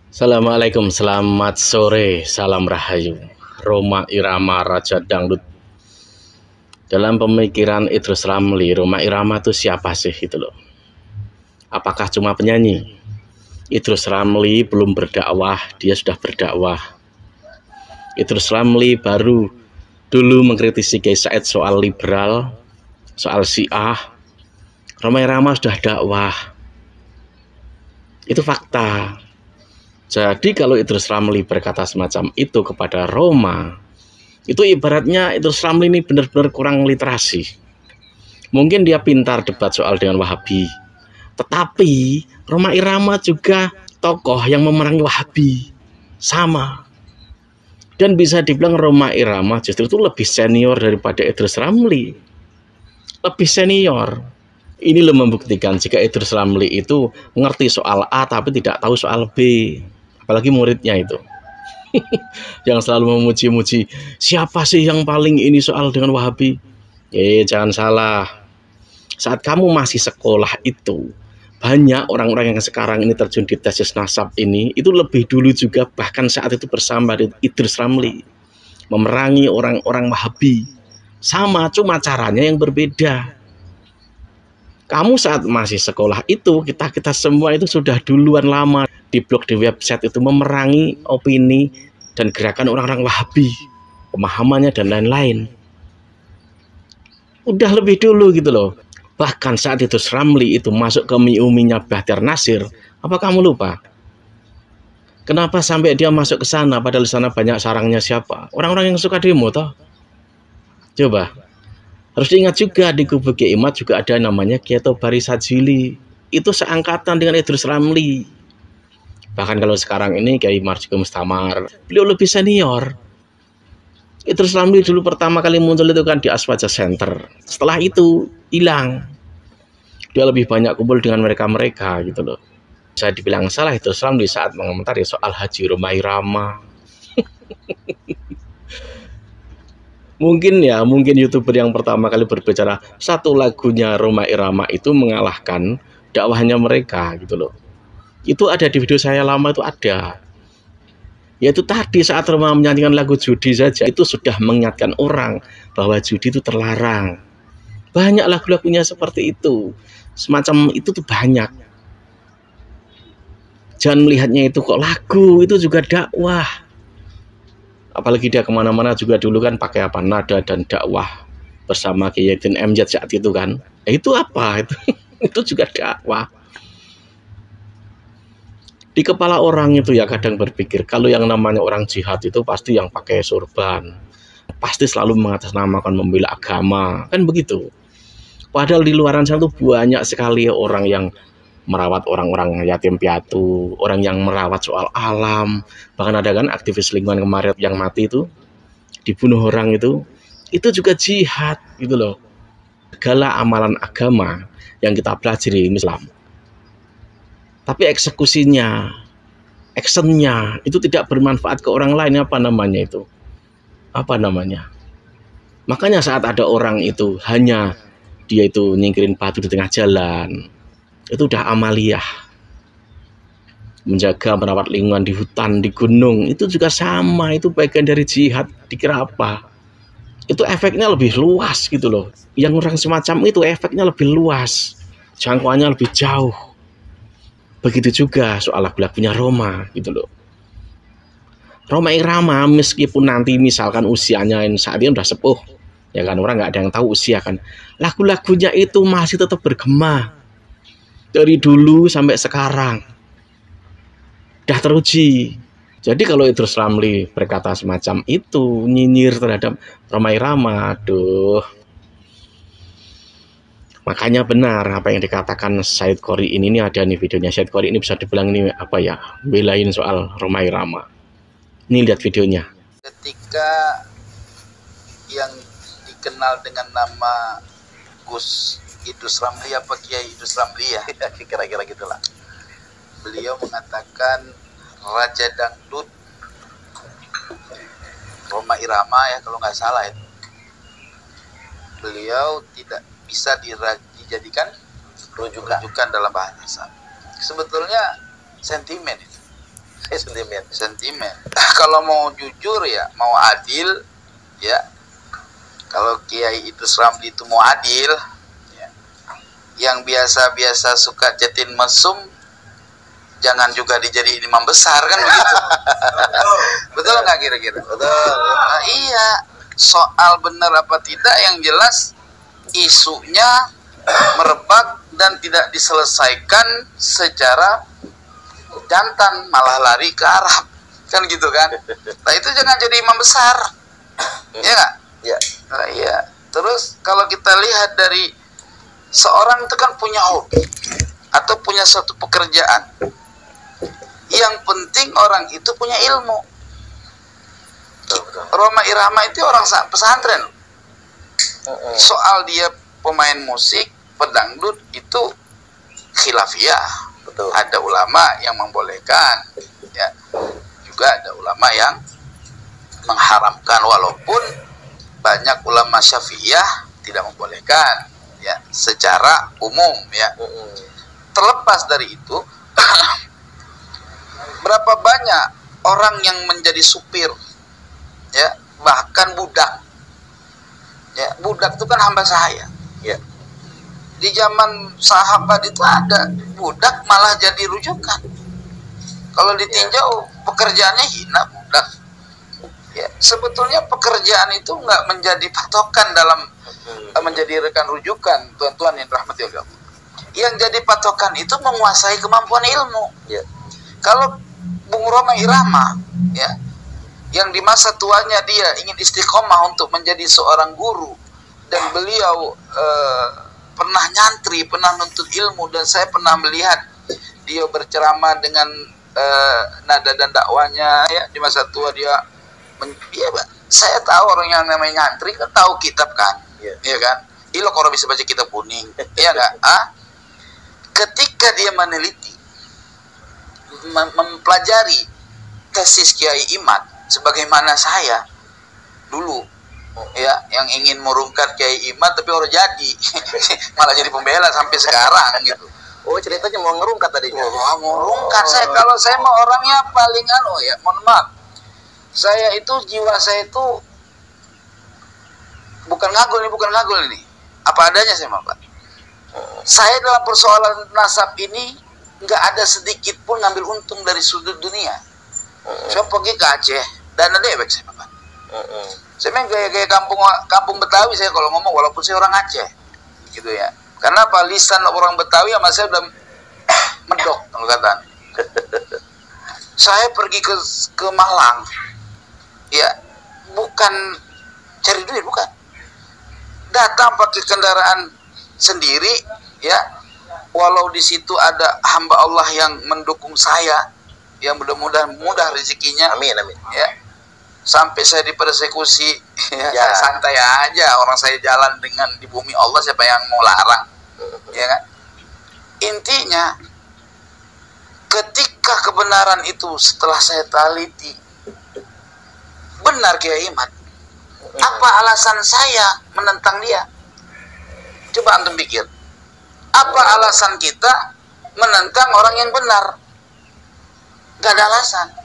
Assalamualaikum, selamat sore, salam rahayu. Rhoma Irama Raja Dangdut. Dalam pemikiran Idrus Ramli, Rhoma Irama itu siapa sih itu loh? Apakah cuma penyanyi? Idrus Ramli belum berdakwah, dia sudah berdakwah. Idrus Ramli baru dulu mengkritisi Kiai Said soal liberal, soal Syiah. Rhoma Irama sudah dakwah. Itu fakta. Jadi kalau Idrus Ramli berkata semacam itu kepada Rhoma, itu ibaratnya Idrus Ramli ini benar-benar kurang literasi. Mungkin dia pintar debat soal dengan Wahabi, tetapi Rhoma Irama juga tokoh yang memerangi Wahabi, sama. Dan bisa dibilang Rhoma Irama justru itu lebih senior daripada Idrus Ramli, lebih senior. Ini lo membuktikan jika Idrus Ramli itu ngerti soal A tapi tidak tahu soal B, apalagi muridnya itu yang selalu memuji-muji siapa sih yang paling ini soal dengan Wahabi. Jangan salah, saat kamu masih sekolah itu banyak orang-orang yang sekarang ini terjun di tesis nasab ini itu lebih dulu juga, bahkan saat itu bersama Idrus Ramli memerangi orang-orang Wahabi, sama, cuma caranya yang berbeda. Kamu saat masih sekolah itu, kita semua itu sudah duluan lama di blog, di website itu memerangi opini dan gerakan orang-orang Wahabi, pemahamannya dan lain-lain. Udah lebih dulu gitu loh. Bahkan saat itu Ramli itu masuk ke miuminya Bahtiar Nasir, apa kamu lupa? Kenapa sampai dia masuk ke sana padahal di sana banyak sarangnya siapa? Orang-orang yang suka demo toh. Coba. Harus diingat juga di kubu Kiai Imad juga ada namanya Kiai Tobari Sajili. Itu seangkatan dengan Idrus Ramli. Bahkan kalau sekarang ini Kiai Marzuki Mustamar, beliau lebih senior. Idrus Ramli dulu pertama kali muncul itu kan di Aswaja Center. Setelah itu hilang. Dia lebih banyak kumpul dengan mereka-mereka gitu loh. Bisa dibilang salah Idrus Ramli saat mengomentari soal Haji Rhoma Irama. Mungkin YouTuber yang pertama kali berbicara satu lagunya Rhoma Irama itu mengalahkan dakwahnya mereka gitu loh. Itu ada di video saya lama, itu ada. Yaitu tadi saat Rhoma menyanyikan lagu judi saja itu sudah mengingatkan orang bahwa judi itu terlarang. Banyak lagu-lagunya seperti itu. Semacam itu tuh banyak. Jangan melihatnya itu kok lagu, itu juga dakwah. Apalagi dia kemana-mana juga dulu kan pakai apa, nada dan dakwah bersama Kiai MZ saat itu kan. Itu apa itu? Itu juga dakwah. Di kepala orang itu ya kadang berpikir kalau yang namanya orang jihad itu pasti yang pakai sorban, pasti selalu mengatasnamakan membela agama, kan begitu. Padahal di luaran sana tuh banyak sekali orang yang merawat orang-orang yatim piatu, orang yang merawat soal alam. Bahkan ada kan aktivis lingkungan kemarin yang mati itu, dibunuh orang itu juga jihad gitu loh. Segala amalan agama yang kita pelajari Islam, tapi eksekusinya, actionnya itu tidak bermanfaat ke orang lain, apa namanya. Makanya saat ada orang itu hanya dia itu nyingkirin batu di tengah jalan, itu udah amaliyah. Menjaga merawat lingkungan di hutan, di gunung, itu juga sama, itu bagian dari jihad. Dikira apa? Itu efeknya lebih luas gitu loh. Yang orang semacam itu efeknya lebih luas, jangkauannya lebih jauh. Begitu juga soal lagu-lagunya Rhoma gitu loh. Rhoma Irama meskipun nanti misalkan usianya saat ini udah sepuh, ya kan, orang nggak ada yang tahu usia kan, lagu-lagunya itu masih tetap bergema dari dulu sampai sekarang, udah teruji. Jadi kalau Idrus Ramli berkata semacam itu, nyinyir terhadap Rhoma Irama, aduh. Makanya benar apa yang dikatakan Said Qori ini ada nih videonya. Said Qori ini bisa dibilang ini apa ya, belain soal Rhoma Irama. Ini lihat videonya. Ketika yang dikenal dengan nama Gus Idrus Ramli, apa Kiai Idrus Ramli ya, kira-kira gitulah. Beliau mengatakan Raja Dangdut Rhoma Irama ya kalau nggak salah itu. Beliau tidak bisa dijadikan rujukan dalam bahasa. Sebetulnya sentimen itu. Sentimen. Sentimen. Kalau mau jujur ya, mau adil ya. Kalau Kiai Idrus Ramli itu mau adil ya. Yang biasa-biasa suka jatin mesum jangan juga dijadiin imam besar kan begitu. Betul nggak kira-kira? Betul. Nah, iya. Soal benar apa tidak yang jelas isunya merebak dan tidak diselesaikan secara jantan, malah lari ke Arab kan gitu kan. Nah itu jangan jadi imam besar ya nggak? Ya. Nah, iya. Terus kalau kita lihat dari seorang itu kan punya hobi atau punya suatu pekerjaan, yang penting orang itu punya ilmu. Roma Irama itu orang pesantren. Soal dia pemain musik, pedangdut itu khilafiyah. Betul. Ada ulama yang membolehkan, ya. Juga ada ulama yang mengharamkan, walaupun banyak ulama Syafi'iyah tidak membolehkan, ya, secara umum, ya. Terlepas dari itu, berapa banyak orang yang menjadi supir, ya, bahkan budak, ya, budak itu kan hamba sahaya, ya. Di zaman sahabat itu ada budak malah jadi rujukan. Kalau ditinjau pekerjaannya hina budak. Ya, sebetulnya pekerjaan itu nggak menjadi patokan dalam menjadi rekan rujukan, tuan-tuan yang rahmati Allah. Yang jadi patokan itu menguasai kemampuan ilmu. Ya. Kalau Bung Roma Irama, ya, yang di masa tuanya dia ingin istiqomah untuk menjadi seorang guru, dan beliau pernah nyantri, pernah nuntut ilmu, dan saya pernah melihat dia berceramah dengan nada dan dakwanya, ya, di masa tua dia saya tahu orang yang namanya nyantri kan tahu kitab kan, ya kan, ilok orang bisa baca kitab kuning, ya enggak? Ketika dia meneliti, mempelajari tesis Kiai Imad, sebagaimana saya dulu, ya, yang ingin merungkat Kiai Imad tapi orang jadi malah jadi pembela sampai sekarang gitu. Oh, ceritanya mau ngerungkat tadinya. Oh, mau rungkat. Kalau saya mau orangnya paling ya, mohon maaf, saya itu jiwa saya itu bukan ngagul ini, apa adanya saya mah, Pak. Saya dalam persoalan nasab ini nggak ada sedikit pun ngambil untung dari sudut dunia. Saya pergi ke Aceh dan ada efek saya, Pak. Saya main gaya-gaya kampung Betawi saya kalau ngomong, walaupun saya orang Aceh gitu ya. Karena apa, lisan orang Betawi sama saya udah medok kalau kata. Saya pergi ke Malang, ya, bukan cari duit, bukan. Datang pakai kendaraan sendiri, ya. Walau di situ ada hamba Allah yang mendukung saya, yang mudah-mudahan mudah rezekinya. Amin, amin. Ya. Sampai saya dipersekusi, ya, santai aja, orang saya jalan dengan di bumi Allah, siapa yang mau larang, ya kan? Intinya, ketika kebenaran itu setelah saya teliti, benar Kiai Imad, apa alasan saya menentang dia? Coba antum pikir, apa alasan kita menentang orang yang benar? Gak ada alasan.